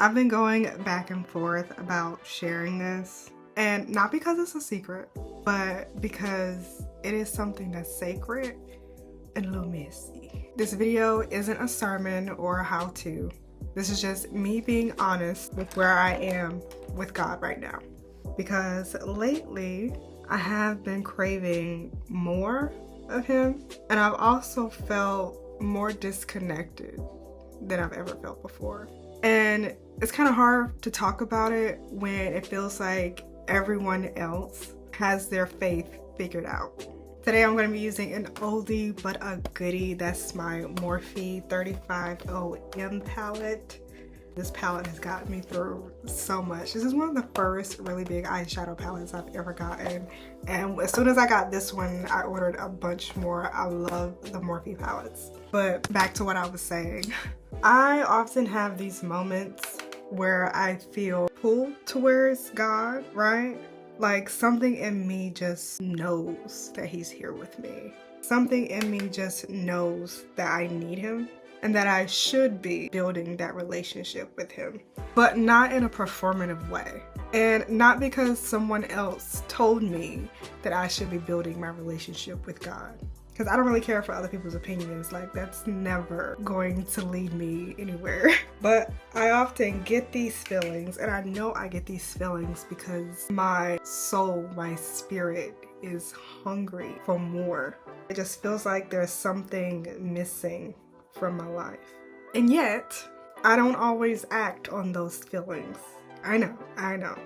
I've been going back and forth about sharing this, and not because it's a secret, but because it is something that's sacred and a little messy. This video isn't a sermon or a how-to. This is just me being honest with where I am with God right now. Because lately, I have been craving more of Him, and I've also felt more disconnected than I've ever felt before. And it's kind of hard to talk about it when it feels like everyone else has their faith figured out. Today I'm going to be using an oldie but a goodie. That's my Morphe 35OM palette. This palette has gotten me through so much. This is one of the first really big eyeshadow palettes I've ever gotten. And as soon as I got this one, I ordered a bunch more. I love the Morphe palettes. But back to what I was saying. I often have these moments where I feel pulled towards God, right? Like something in me just knows that He's here with me. Something in me just knows that I need Him and that I should be building that relationship with Him, but not in a performative way. And not because someone else told me that I should be building my relationship with God. Because I don't really care for other people's opinions. Like, that's never going to lead me anywhere. But I often get these feelings, and I know I get these feelings because my soul, my spirit is hungry for more. It just feels like there's something missing from my life. And yet, I don't always act on those feelings. I know.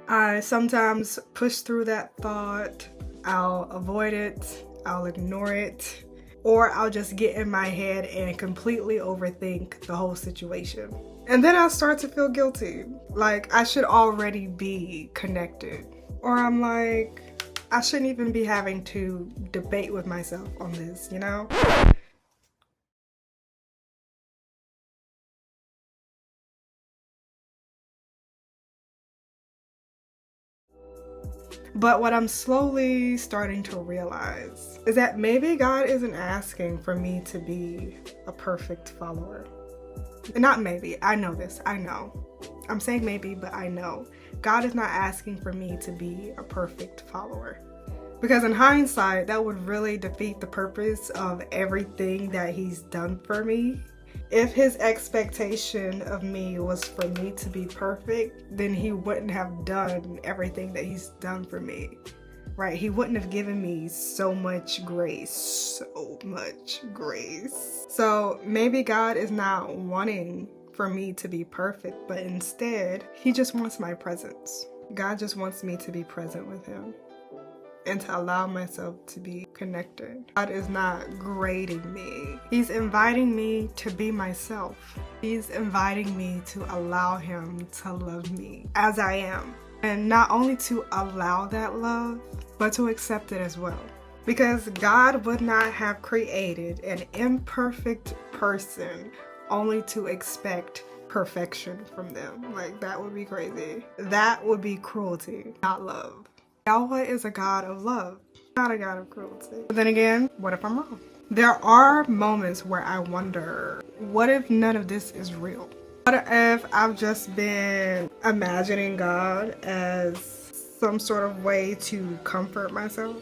I sometimes push through that thought. I'll avoid it. I'll ignore it, or I'll just get in my head and completely overthink the whole situation. And then I'll start to feel guilty, like I should already be connected. Or I'm like, I shouldn't even be having to debate with myself on this, you know? But what I'm slowly starting to realize is that maybe God isn't asking for me to be a perfect follower. And not maybe, I know this, I know. I'm saying maybe, but I know. God is not asking for me to be a perfect follower. Because in hindsight, that would really defeat the purpose of everything that He's done for me. If His expectation of me was for me to be perfect, then He wouldn't have done everything that He's done for me, right? He wouldn't have given me so much grace. So maybe God is not wanting for me to be perfect, but instead, He just wants my presence. God just wants me to be present with Him and to allow myself to be connected. God is not grading me. He's inviting me to be myself. He's inviting me to allow Him to love me as I am. And not only to allow that love, but to accept it as well. Because God would not have created an imperfect person only to expect perfection from them. Like, that would be crazy. That would be cruelty, not love. Yahweh is a God of love, not a God of cruelty. But then again, what if I'm wrong? There are moments where I wonder, what if none of this is real? What if I've just been imagining God as some sort of way to comfort myself?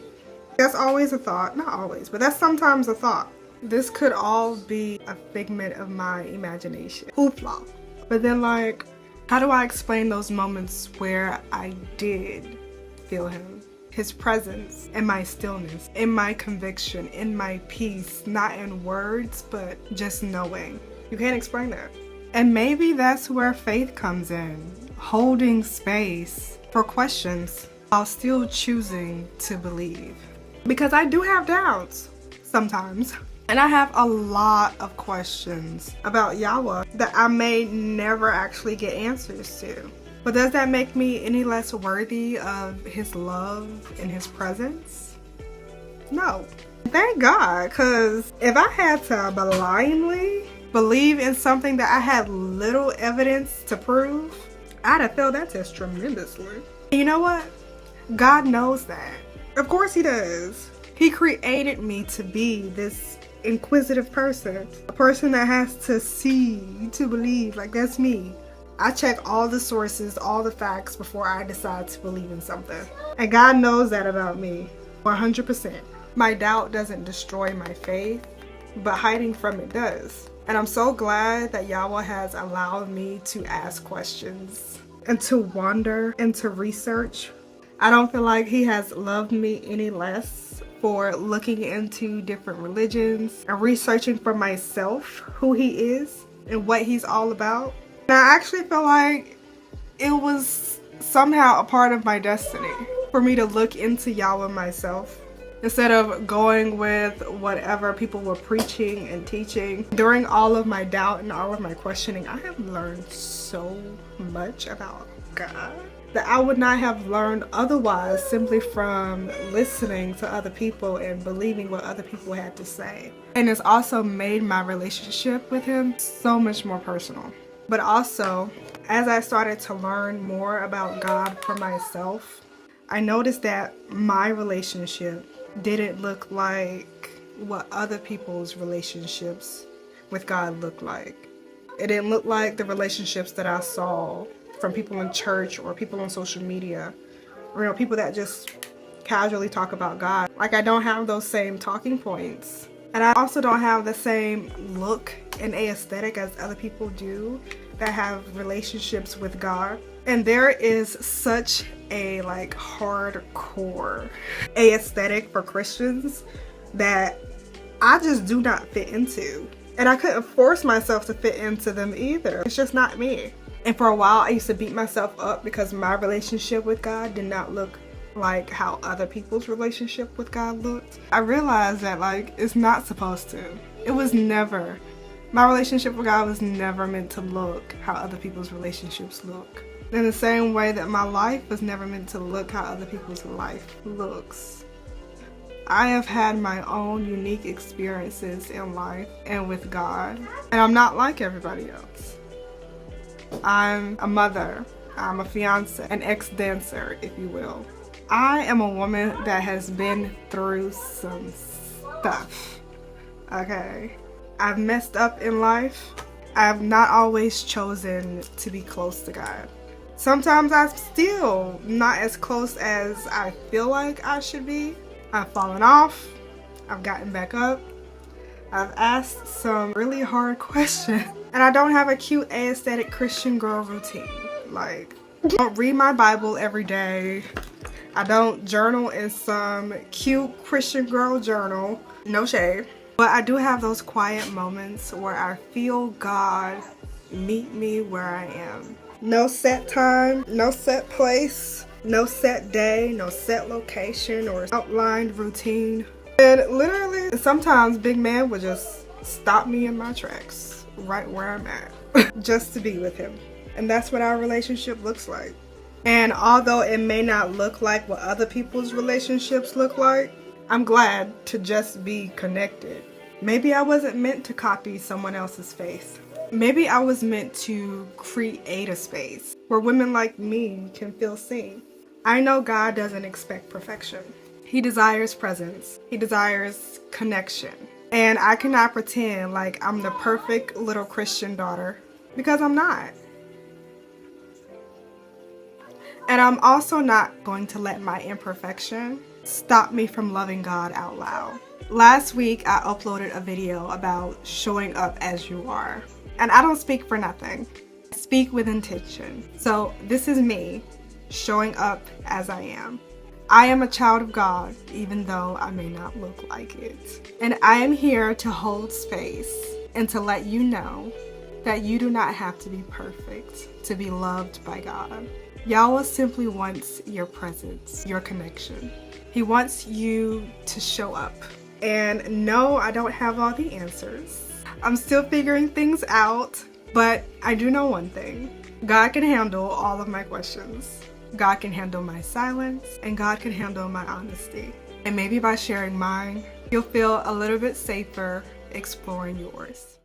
That's always a thought. Not always, but that's sometimes a thought. This could all be a figment of my imagination. Hoopla. But then, like, how do I explain those moments where I did feel Him, His presence, in my stillness, in my conviction, in my peace, not in words, but just knowing? You can't explain that. And maybe that's where faith comes in, holding space for questions while still choosing to believe. Because I do have doubts sometimes, and I have a lot of questions about Yahweh that I may never actually get answers to. But does that make me any less worthy of His love and His presence? No. Thank God, because if I had to blindly believe in something that I had little evidence to prove, I'd have failed that test tremendously. And you know what? God knows that. Of course He does. He created me to be this inquisitive person, a person that has to see to believe. Like, that's me. I check all the sources, all the facts before I decide to believe in something. And God knows that about me, 100%. My doubt doesn't destroy my faith, but hiding from it does. And I'm so glad that Yahweh has allowed me to ask questions and to wonder and to research. I don't feel like He has loved me any less for looking into different religions and researching for myself who He is and what He's all about. And I actually feel like it was somehow a part of my destiny for me to look into Yahweh myself, instead of going with whatever people were preaching and teaching. During all of my doubt and all of my questioning, I have learned so much about God that I would not have learned otherwise, simply from listening to other people and believing what other people had to say. And it's also made my relationship with Him so much more personal. But also, as I started to learn more about God for myself, I noticed that my relationship didn't look like what other people's relationships with God look like. It didn't look like the relationships that I saw from people in church or people on social media, or people that just casually talk about God. Like, I don't have those same talking points. And I also don't have the same look and aesthetic as other people do that have relationships with God. And there is such a hardcore aesthetic for Christians that I just do not fit into. And I couldn't force myself to fit into them either. It's just not me. And for a while I used to beat myself up because my relationship with God did not look like how other people's relationship with God looked. I realized that it's not supposed to. It was never. My relationship with God was never meant to look how other people's relationships look. In the same way that my life was never meant to look how other people's life looks. I have had my own unique experiences in life and with God, and I'm not like everybody else. I'm a mother, I'm a fiance, an ex-dancer, if you will. I am a woman that has been through some stuff, okay? I've messed up in life. I've not always chosen to be close to God. Sometimes I'm still not as close as I feel like I should be. I've fallen off. I've gotten back up. I've asked some really hard questions. And I don't have a cute aesthetic Christian girl routine. I don't read my Bible every day. I don't journal in some cute Christian girl journal. No shade. But I do have those quiet moments where I feel God meet me where I am. No set time, no set place, no set day, no set location or outlined routine. And literally, sometimes big man would just stop me in my tracks right where I'm at just to be with him. And that's what our relationship looks like. And although it may not look like what other people's relationships look like, I'm glad to just be connected. Maybe I wasn't meant to copy someone else's faith. Maybe I was meant to create a space where women like me can feel seen. I know God doesn't expect perfection. He desires presence. He desires connection. And I cannot pretend like I'm the perfect little Christian daughter, because I'm not. And I'm also not going to let my imperfection stop me from loving God out loud. Last week, I uploaded a video about showing up as you are. And I don't speak for nothing. I speak with intention. So this is me showing up as I am. I am a child of God, even though I may not look like it. And I am here to hold space and to let you know that you do not have to be perfect to be loved by God. Yahweh simply wants your presence, your connection. He wants you to show up. And no, I don't have all the answers. I'm still figuring things out, but I do know one thing. God can handle all of my questions. God can handle my silence, and God can handle my honesty. And maybe by sharing mine, you'll feel a little bit safer exploring yours.